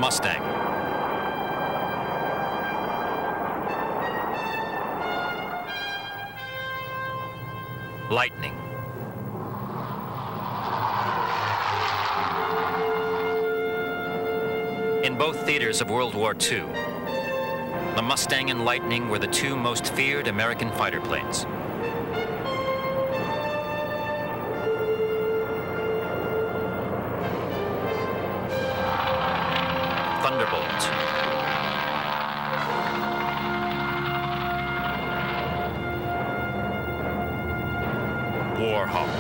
Mustang. Lightning. In both theaters of World War II, the Mustang and Lightning were the two most feared American fighter planes. Thunderbolt. Warhawk.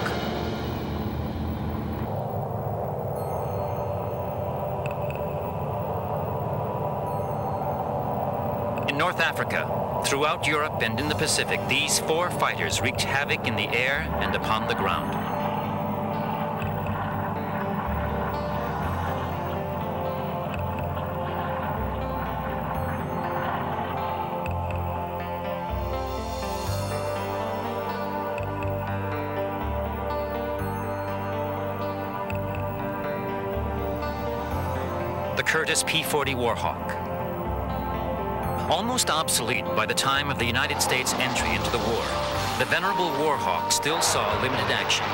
In North Africa, throughout Europe and in the Pacific, these four fighters wreaked havoc in the air and upon the ground. The Curtiss P-40 Warhawk. Almost obsolete by the time of the United States' entry into the war, the venerable Warhawk still saw limited action.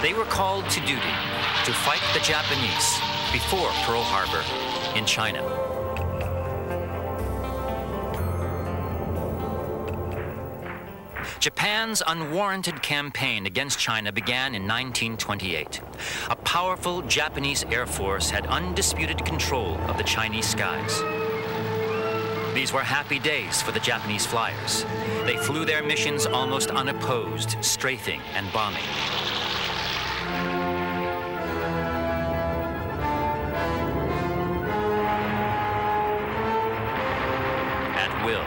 They were called to duty to fight the Japanese before Pearl Harbor in China. Japan's unwarranted campaign against China began in 1928. A powerful Japanese Air Force had undisputed control of the Chinese skies. These were happy days for the Japanese flyers. They flew their missions almost unopposed, strafing and bombing. At will.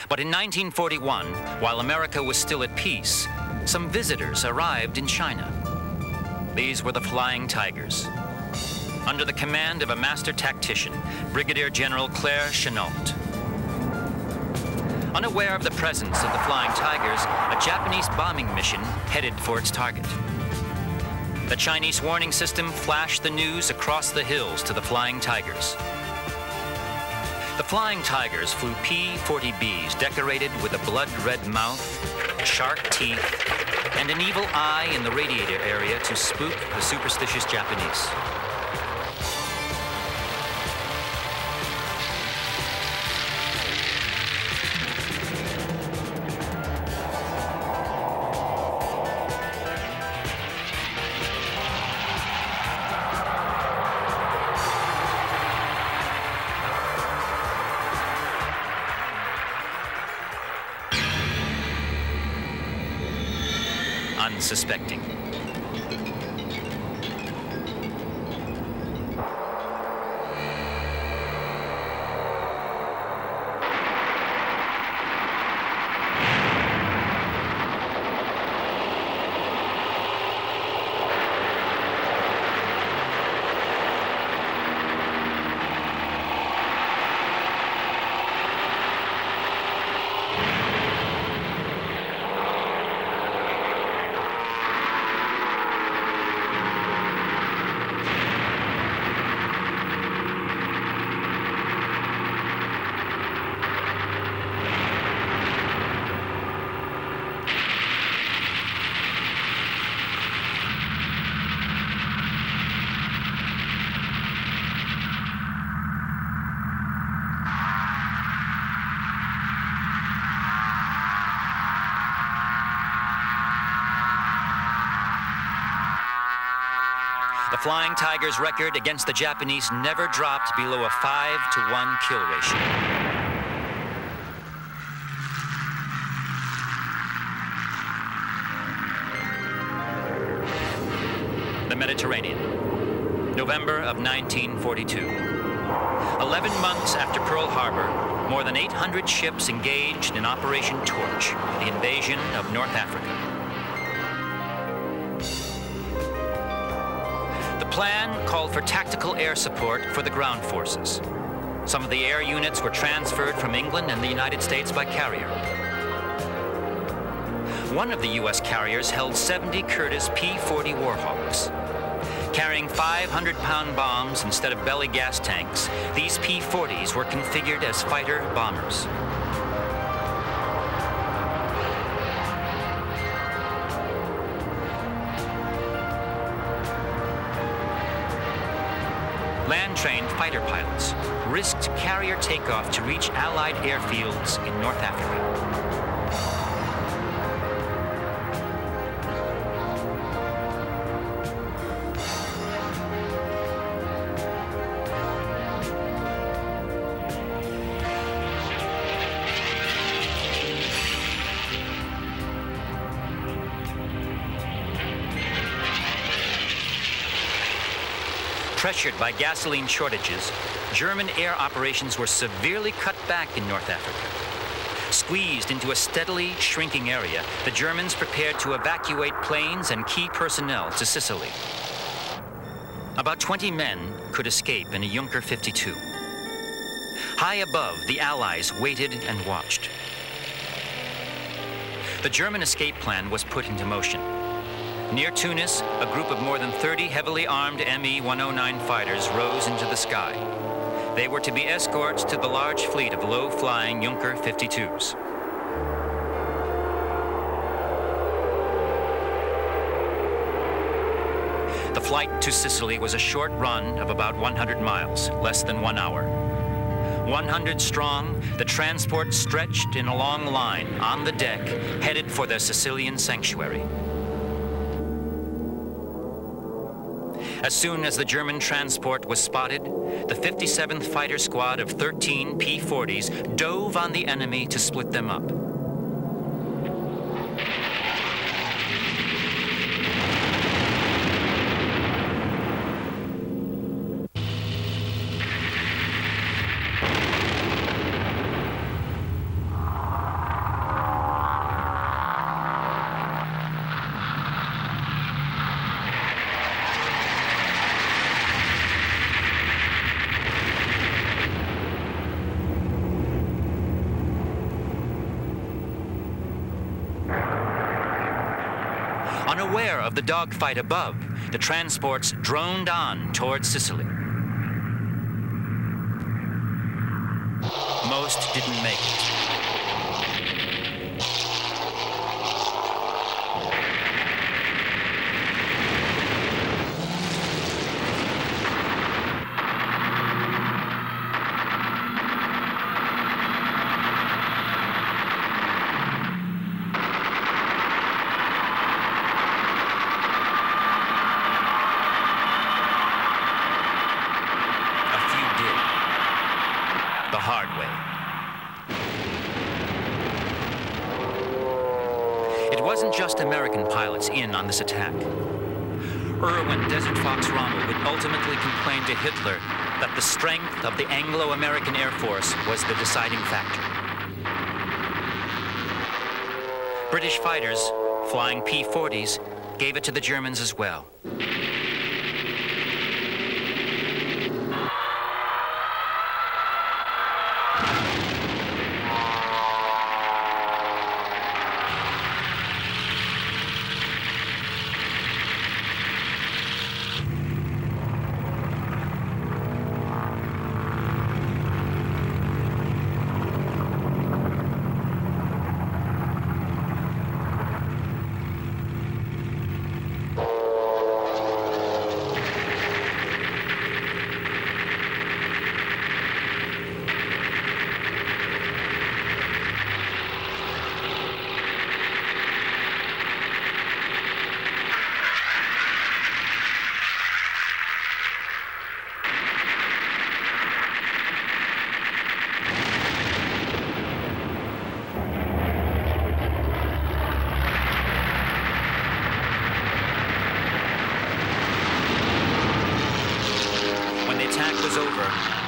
But in 1941, while America was still at peace, some visitors arrived in China. These were the Flying Tigers, under the command of a master tactician, Brigadier General Claire Chennault. Unaware of the presence of the Flying Tigers, a Japanese bombing mission headed for its target. The Chinese warning system flashed the news across the hills to the Flying Tigers. The Flying Tigers flew P-40Bs decorated with a blood-red mouth, sharp teeth, and an evil eye in the radiator area to spook the superstitious Japanese. Unsuspecting. The Flying Tigers' record against the Japanese never dropped below a 5-to-1 kill ratio. The Mediterranean, November of 1942. 11 months after Pearl Harbor, more than 800 ships engaged in Operation Torch, the invasion of North Africa. The plan called for tactical air support for the ground forces. Some of the air units were transferred from England and the United States by carrier. One of the U.S. carriers held 70 Curtiss P-40 Warhawks. Carrying 500-pound bombs instead of belly gas tanks, these P-40s were configured as fighter bombers. Land-trained fighter pilots risked carrier takeoff to reach Allied airfields in North Africa. Pressured by gasoline shortages, German air operations were severely cut back in North Africa. Squeezed into a steadily shrinking area, the Germans prepared to evacuate planes and key personnel to Sicily. About 20 men could escape in a Junker 52. High above, the Allies waited and watched. The German escape plan was put into motion. Near Tunis, a group of more than 30 heavily armed Me-109 fighters rose into the sky. They were to be escorts to the large fleet of low-flying Junker 52s. The flight to Sicily was a short run of about 100 miles, less than 1 hour. 100 strong, the transport stretched in a long line on the deck, headed for their Sicilian sanctuary. As soon as the German transport was spotted, the 57th Fighter Squad of 13 P-40s dove on the enemy to split them up. Unaware of the dogfight above, the transports droned on towards Sicily. Most didn't make it. It wasn't just American pilots in on this attack. Erwin Desert Fox Rommel would ultimately complain to Hitler that the strength of the Anglo-American Air Force was the deciding factor. British fighters, flying P-40s, gave it to the Germans as well.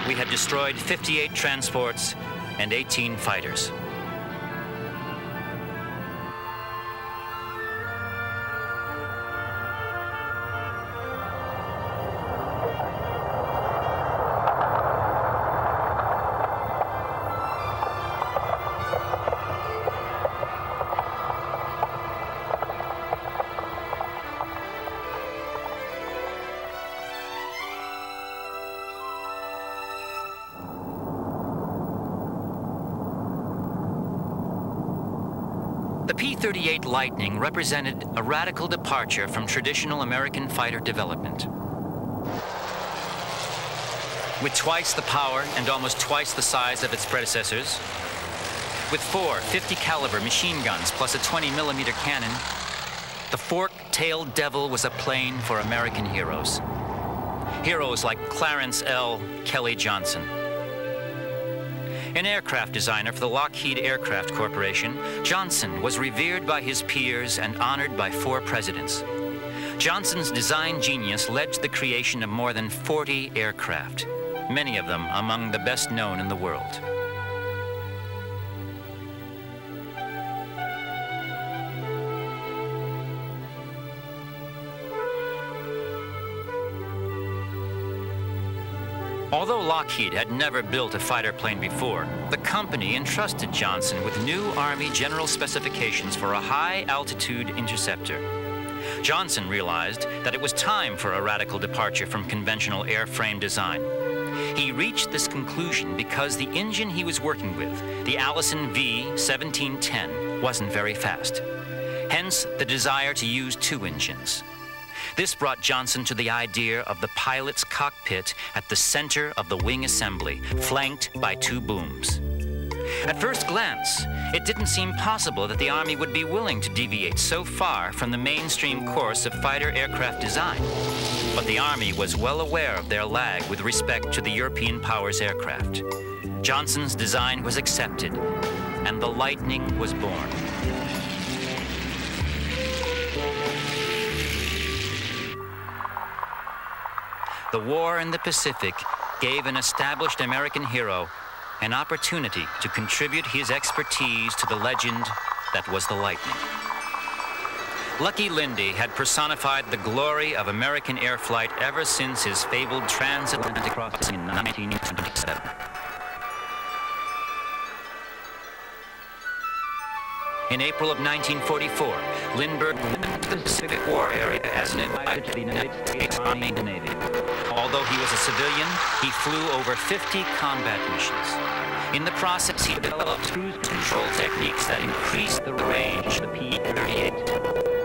We had destroyed 58 transports and 18 fighters. The P-38 Lightning represented a radical departure from traditional American fighter development. With twice the power and almost twice the size of its predecessors, with 4 50-caliber machine guns plus a 20mm cannon, the fork-tailed Devil was a plane for American heroes. Heroes like Clarence L. Kelly Johnson. An aircraft designer for the Lockheed Aircraft Corporation, Johnson was revered by his peers and honored by 4 presidents. Johnson's design genius led to the creation of more than 40 aircraft, many of them among the best known in the world. Although Lockheed had never built a fighter plane before, the company entrusted Johnson with new Army general specifications for a high-altitude interceptor. Johnson realized that it was time for a radical departure from conventional airframe design. He reached this conclusion because the engine he was working with, the Allison V-1710, wasn't very fast. Hence, the desire to use 2 engines. This brought Johnson to the idea of the pilot's cockpit at the center of the wing assembly, flanked by 2 booms. At first glance, it didn't seem possible that the Army would be willing to deviate so far from the mainstream course of fighter aircraft design. But the Army was well aware of their lag with respect to the European powers' aircraft. Johnson's design was accepted, and the Lightning was born. The war in the Pacific gave an established American hero an opportunity to contribute his expertise to the legend that was the Lightning. Lucky Lindy had personified the glory of American air flight ever since his fabled transatlantic crossing in 1927. In April of 1944, Lindbergh went to the Pacific War area as an invited to the United States Army and Navy. Although he was a civilian, he flew over 50 combat missions. In the process, he developed cruise control techniques that increased the range of the P-38.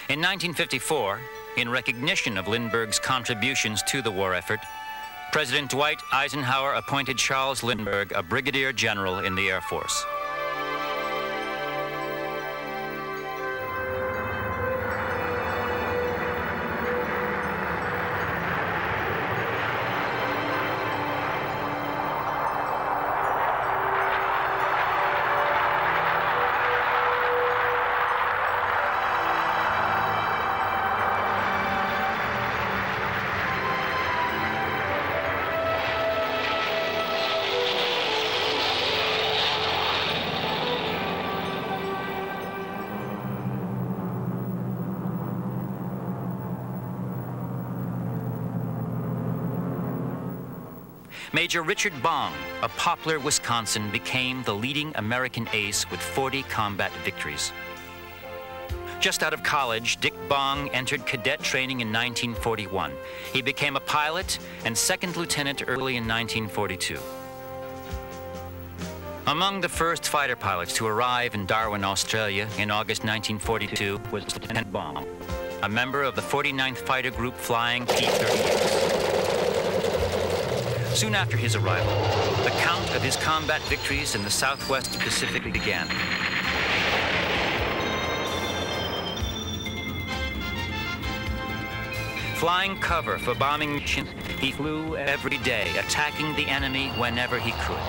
In 1954, in recognition of Lindbergh's contributions to the war effort, President Dwight Eisenhower appointed Charles Lindbergh a brigadier general in the Air Force. Major Richard Bong of Poplar, Wisconsin, became the leading American ace with 40 combat victories. Just out of college, Dick Bong entered cadet training in 1941. He became a pilot and second lieutenant early in 1942. Among the first fighter pilots to arrive in Darwin, Australia in August 1942 was Lieutenant Bong. a member of the 49th Fighter Group flying P-38s. Soon after his arrival, the count of his combat victories in the Southwest Pacific began. Flying cover for bombing missions, he flew every day, attacking the enemy whenever he could.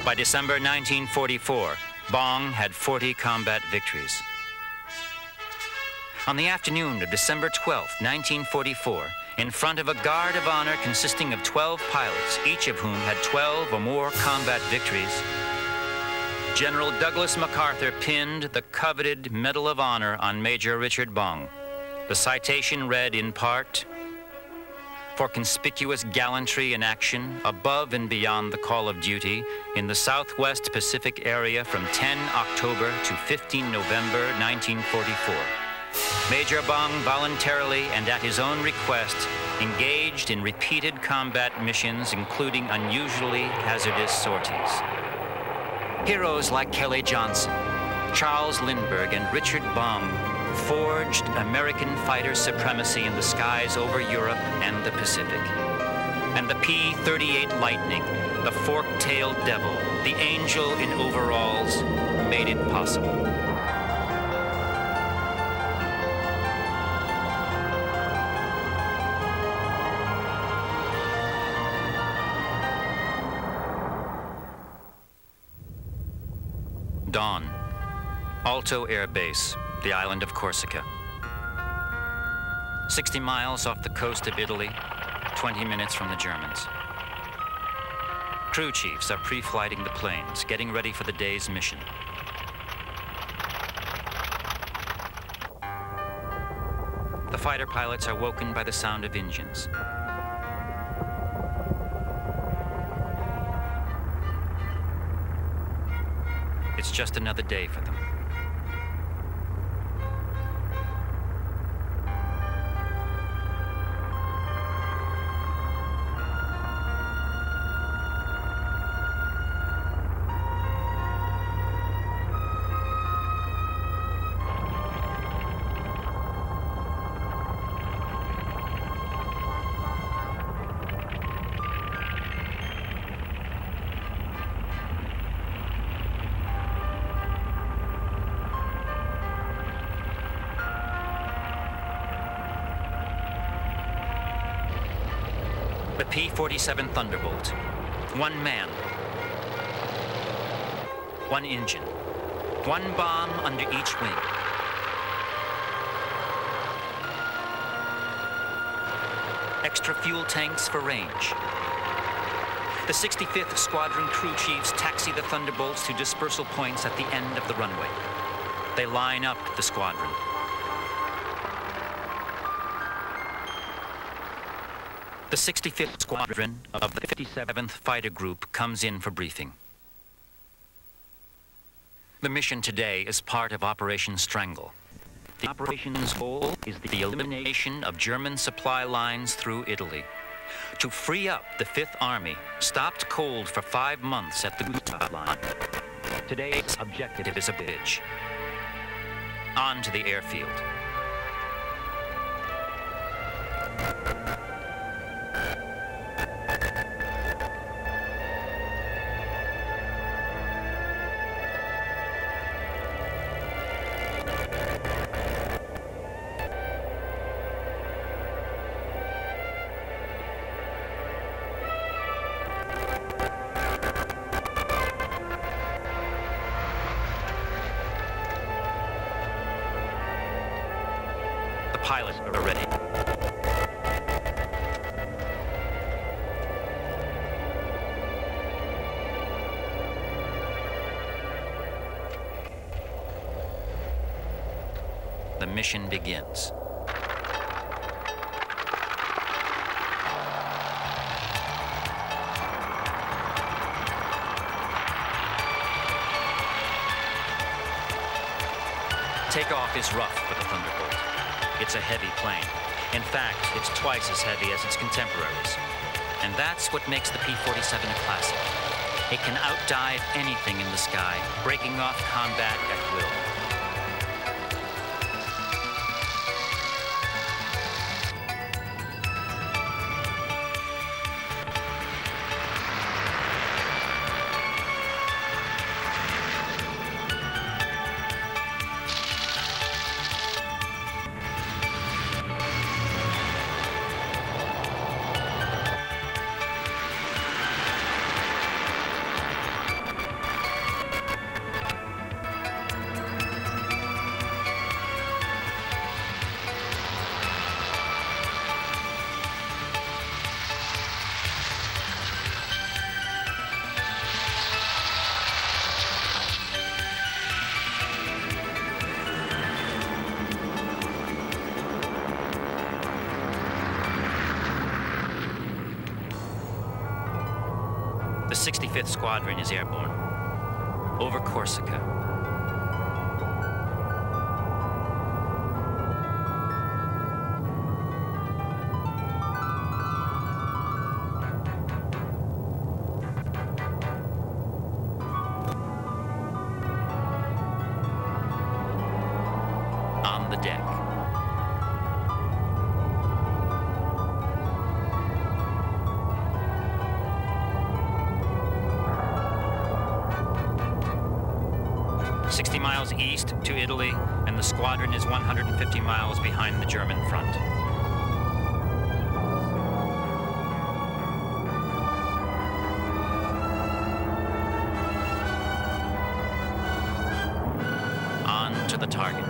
By December 1944, Bong had 40 combat victories. On the afternoon of December 12, 1944, in front of a guard of honor consisting of 12 pilots, each of whom had 12 or more combat victories, General Douglas MacArthur pinned the coveted Medal of Honor on Major Richard Bong. The citation read in part, "For conspicuous gallantry in action above and beyond the call of duty in the Southwest Pacific area from 10 October to 15 November 1944. Major Bong voluntarily and at his own request engaged in repeated combat missions, including unusually hazardous sorties. Heroes like Kelly Johnson, Charles Lindbergh, and Richard Bong forged American fighter supremacy in the skies over Europe and the Pacific. And the P-38 Lightning, the fork-tailed devil, the angel in overalls, made it possible." Dawn, Alto Air Base, the island of Corsica. 60 miles off the coast of Italy, 20 minutes from the Germans. Crew chiefs are pre-flighting the planes, getting ready for the day's mission. The fighter pilots are woken by the sound of engines. It's just another day for them. The P-47 Thunderbolt. One man. One engine. One bomb under each wing. Extra fuel tanks for range. The 65th Squadron crew chiefs taxi the Thunderbolts to dispersal points at the end of the runway. They line up the squadron. The 65th Squadron of the 57th Fighter Group comes in for briefing. The mission today is part of Operation Strangle. The operation's goal is the elimination of German supply lines through Italy, to free up the Fifth Army, stopped cold for 5 months at the Gustav line. Today's objective is a bridge. On to the airfield. Pilots are ready. The mission begins. Takeoff is rough for the Thunderbolt. It's a heavy plane. In fact, it's twice as heavy as its contemporaries. And that's what makes the P-47 a classic. It can outdive anything in the sky, breaking off combat at will. The 65th Squadron is airborne. Over Corsica. On the deck. Miles east to Italy, and the squadron is 150 miles behind the German front. On to the target.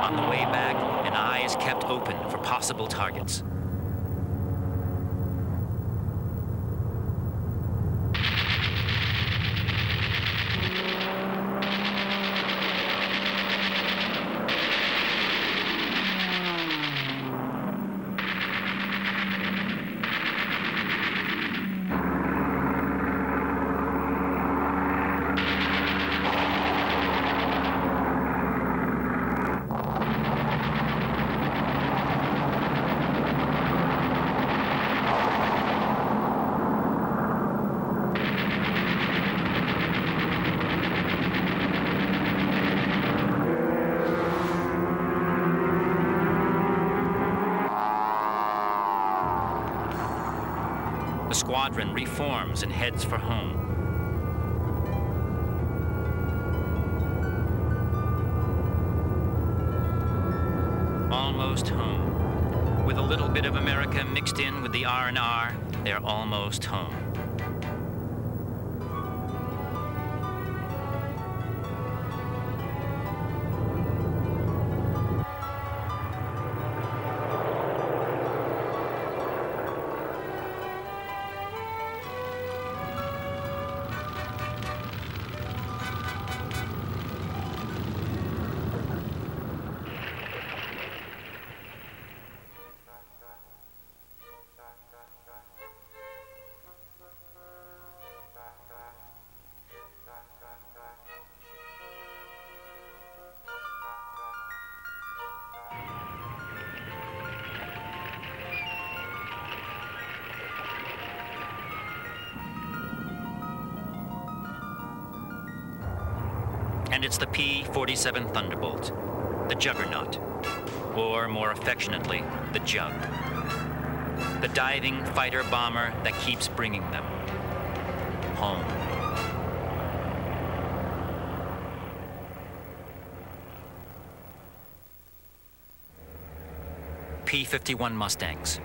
On the way back, an eye is kept open for possible targets. The squadron reforms and heads for home. Almost home. With a little bit of America mixed in with the R&R, they're almost home. And it's the P-47 Thunderbolt, the Juggernaut, or more affectionately, the Jug. The diving fighter-bomber that keeps bringing them home. P-51 Mustangs,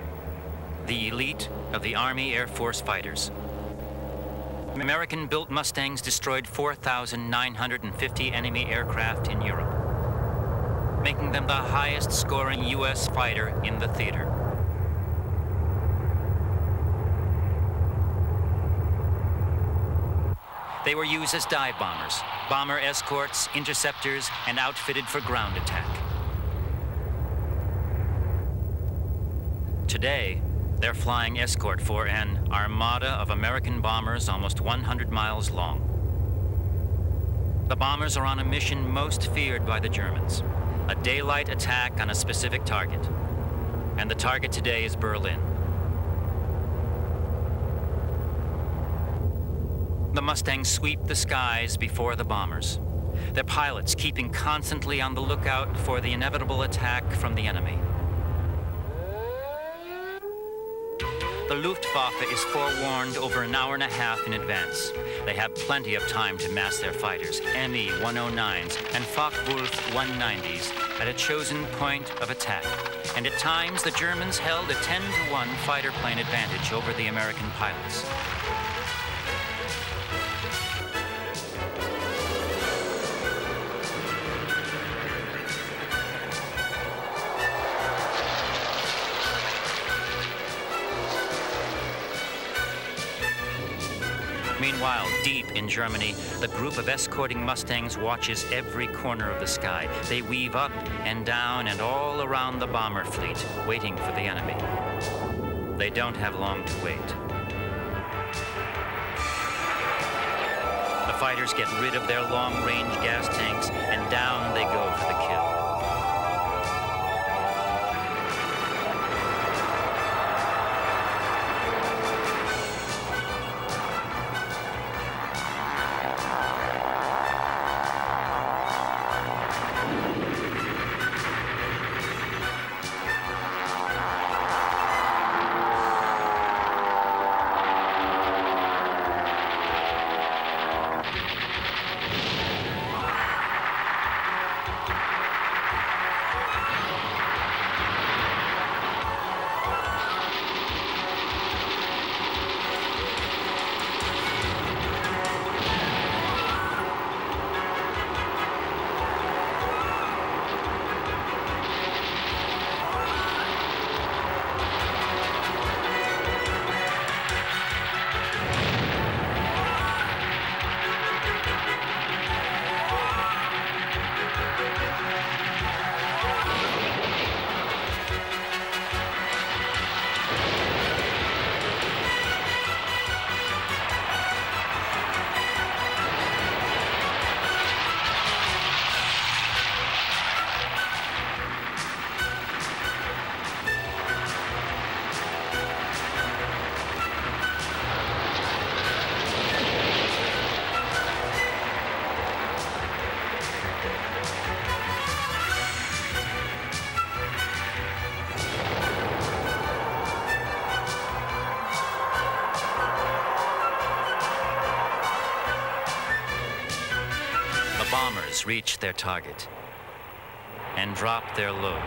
the elite of the Army Air Force fighters. American-built Mustangs destroyed 4,950 enemy aircraft in Europe, making them the highest-scoring U.S. fighter in the theater. They were used as dive bombers, bomber escorts, interceptors, and outfitted for ground attack. Today, they're flying escort for an armada of American bombers almost 100 miles long. The bombers are on a mission most feared by the Germans, a daylight attack on a specific target. And the target today is Berlin. The Mustangs sweep the skies before the bombers, their pilots keeping constantly on the lookout for the inevitable attack from the enemy. The Luftwaffe is forewarned over an hour and a half in advance. They have plenty of time to mass their fighters, Me-109s and Focke-Wulf 190s, at a chosen point of attack. And at times, the Germans held a 10-to-1 fighter plane advantage over the American pilots. Meanwhile, deep in Germany, the group of escorting Mustangs watches every corner of the sky. They weave up and down and all around the bomber fleet, waiting for the enemy. They don't have long to wait. The fighters get rid of their long-range gas tanks, and down they go for the kill. bombers reach their target and drop their load.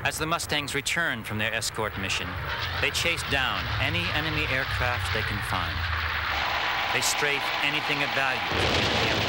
As the Mustangs return from their escort mission, they chase down any enemy aircraft they can find. They strafe anything of value from the enemy.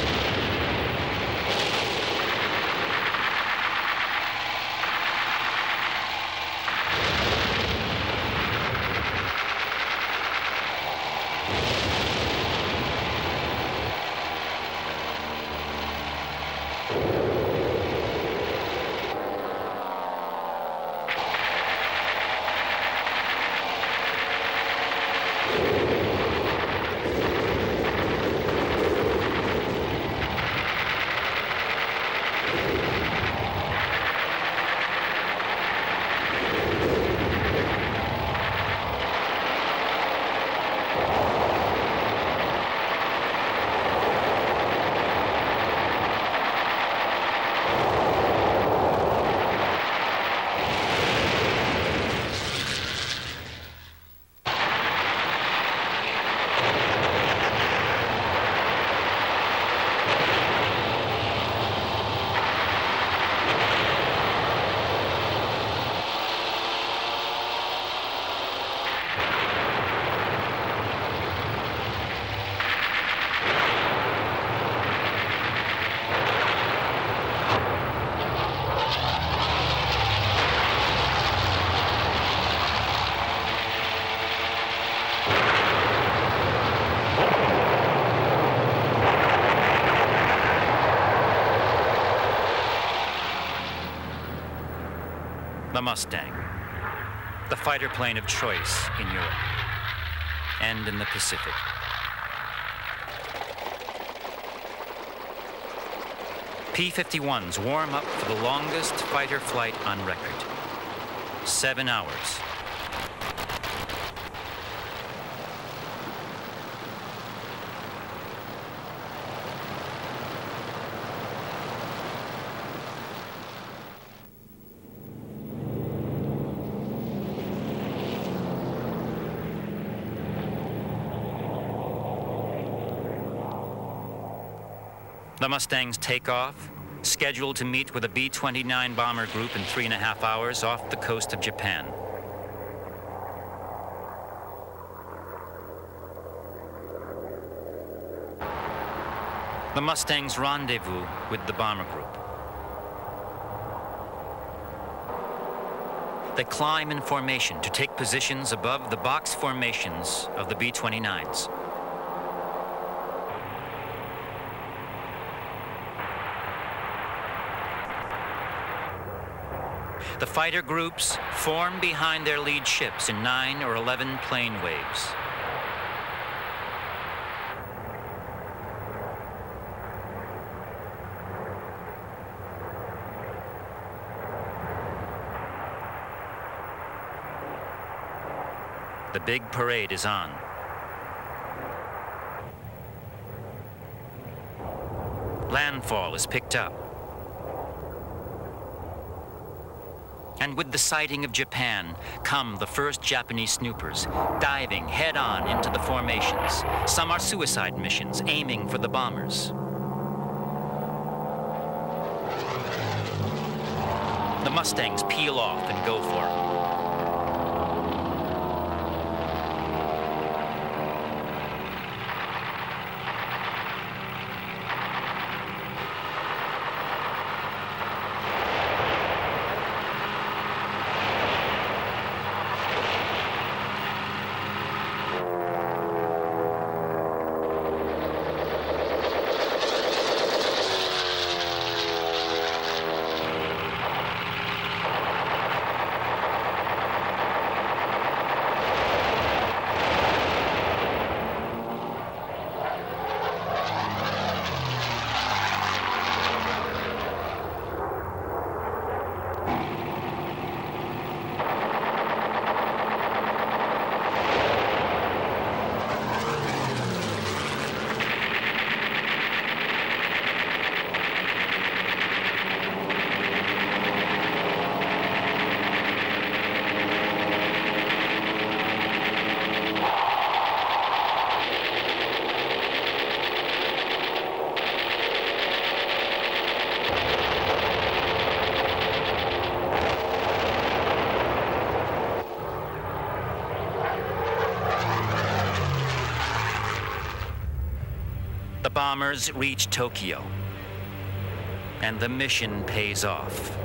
The Mustang, the fighter plane of choice in Europe and in the Pacific. P-51s warm up for the longest fighter flight on record, 7 hours. The Mustangs take off, scheduled to meet with a B-29 bomber group in 3.5 hours off the coast of Japan. The Mustangs rendezvous with the bomber group. They climb in formation to take positions above the box formations of the B-29s. The fighter groups form behind their lead ships in 9 or 11 plane waves. The big parade is on. Landfall is picked up. And with the sighting of Japan come the first Japanese snoopers, diving head-on into the formations. Some are suicide missions, aiming for the bombers. The Mustangs peel off and go for it. bombers reach Tokyo, and the mission pays off.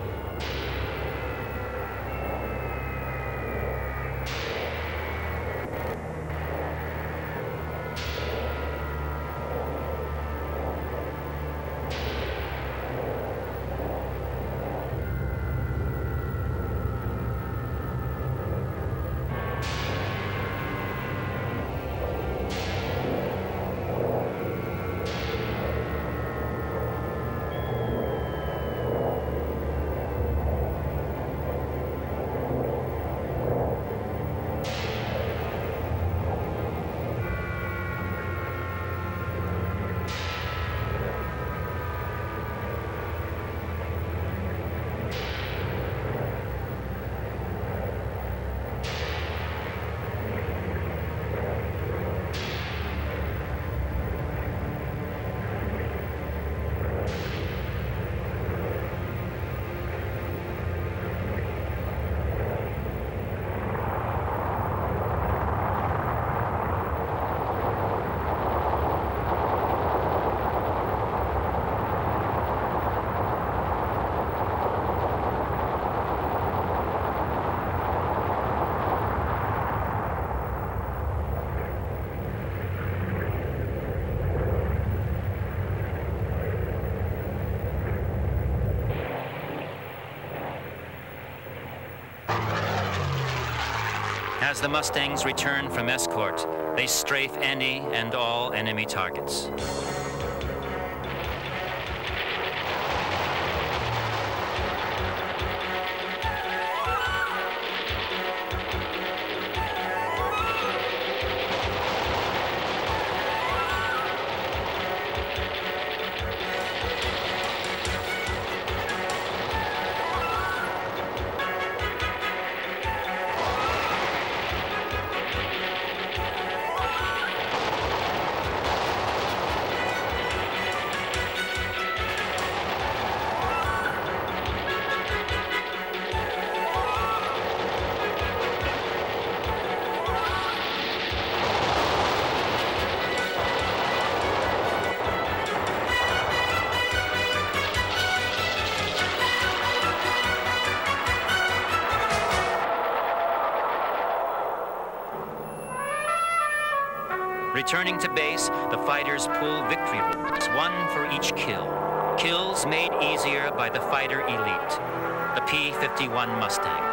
As the Mustangs return from escort, they strafe any and all enemy targets. Returning to base, the fighters pull victory rolls, one for each kill. Kills made easier by the fighter elite, the P-51 Mustang.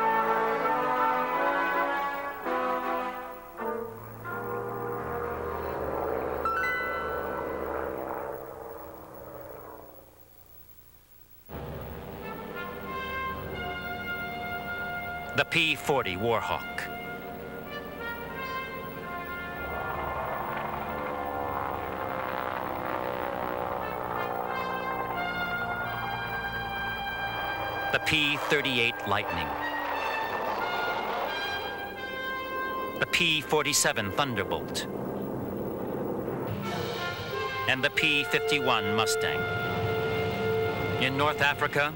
The P-40 Warhawk. The P-38 Lightning. The P-47 Thunderbolt. And the P-51 Mustang. In North Africa,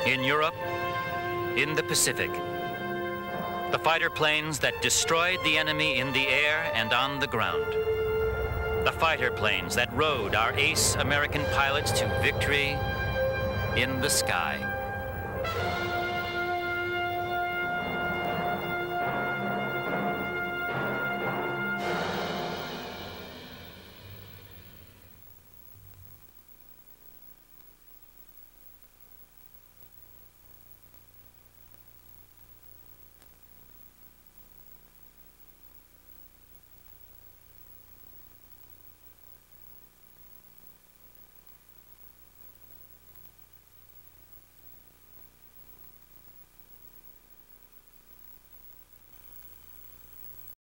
in Europe, in the Pacific, the fighter planes that destroyed the enemy in the air and on the ground. The fighter planes that rode our ace American pilots to victory in the sky.